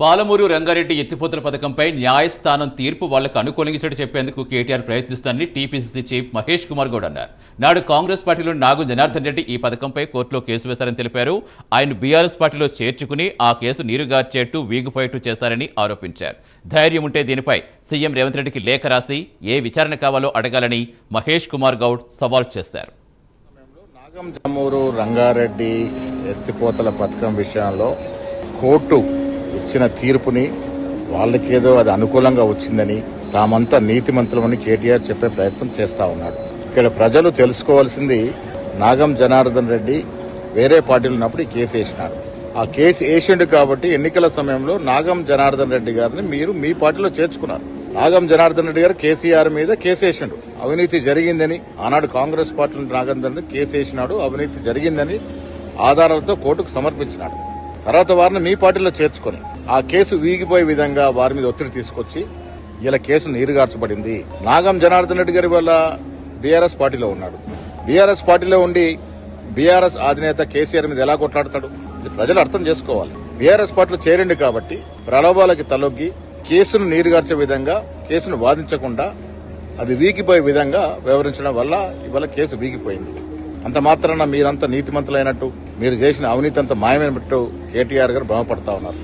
పాలమూరు రంగారెడ్డి ఎత్తిపోతల పథకంపై న్యాయస్థానం తీర్పు వాళ్లకు అనుకూలించేట్టు చెప్పేందుకు కేటీఆర్ ప్రయత్నిస్తారని టీపీసీసీ చీఫ్ మహేష్ కుమార్ గౌడ్ అన్నారు. నాడు కాంగ్రెస్ పార్టీలో నాగు జనార్దన్ రెడ్డి ఈ పథకంపై కోర్టులో కేసు వేశారని తెలిపారు. ఆయన బీఆర్ఎస్ పార్టీలో చేర్చుకుని ఆ కేసు నీరుగార్చేట్టు వీగుపోయేట్టు చేశారని ఆరోపించారు. ధైర్యం ఉంటే దీనిపై సీఎం రేవంత్ రెడ్డికి లేఖ రాసి ఏ విచారణ కావాలో అడగాలని మహేష్ కుమార్ గౌడ్ సవాల్ చేశారు. పాలమూరు రంగారెడ్డి ఎత్తిపోతల పథకం విషయంలో కోర్టు ఇచ్చిన తీర్పుని వాళ్ళకేదో అది అనుకూలంగా వచ్చిందని తామంతా నీతిమంతులమని కేటీఆర్ చెప్పే ప్రయత్నం చేస్తా ఉన్నాడు. ఇక్కడ ప్రజలు తెలుసుకోవాల్సింది, నాగం జనార్దన్ రెడ్డి వేరే పార్టీలు ఉన్నప్పుడు ఈ కేసు వేసినాడు. ఆ కేసు వేసిండు కాబట్టి ఎన్నికల సమయంలో నాగం జనార్దన్ రెడ్డి గారిని మీరు మీ పార్టీలో చేర్చుకున్నారు. నాగం జనార్దన్ రెడ్డి గారు కేసీఆర్ మీద కేసు వేసిండు. అవినీతి జరిగిందని ఆనాడు కాంగ్రెస్ పార్టీలో నాగం జనార్దన్ కేసు వేసినాడు. అవినీతి జరిగిందని ఆధారాలతో కోర్టుకు సమర్పించినాడు. తర్వాత వారిని మీ పార్టీలో చేర్చుకుని ఆ కేసు వీగిపోయే విధంగా వారి మీద ఒత్తిడి తీసుకొచ్చి ఇలా కేసు నీరుగార్చబడింది. నాగం జనార్దన్ రెడ్డి గారి వల్ల బీఆర్ఎస్ పార్టీలో ఉన్నాడు. బీఆర్ఎస్ పార్టీలో ఉండి బీఆర్ఎస్ అధినేత కేసీఆర్ మీద ఎలా కొట్లాడతాడు? ఇది ప్రజలు అర్థం చేసుకోవాలి. బీఆర్ఎస్ పార్టీలో చేరిండు కాబట్టి ప్రలోభాలకి తలొగ్గి కేసును నీరుగార్చే విధంగా, కేసును వాదించకుండా అది వీగిపోయే విధంగా వ్యవహరించడం వల్ల ఇవాళ కేసు వీగిపోయింది. అంత మాత్రాన మీరంతా నీతిమంతులైనట్టు, మీరు చేసిన అవినీతి అంతా మాయమైనట్టు కేటీఆర్ గారు భ్రమపడతా ఉన్నారు.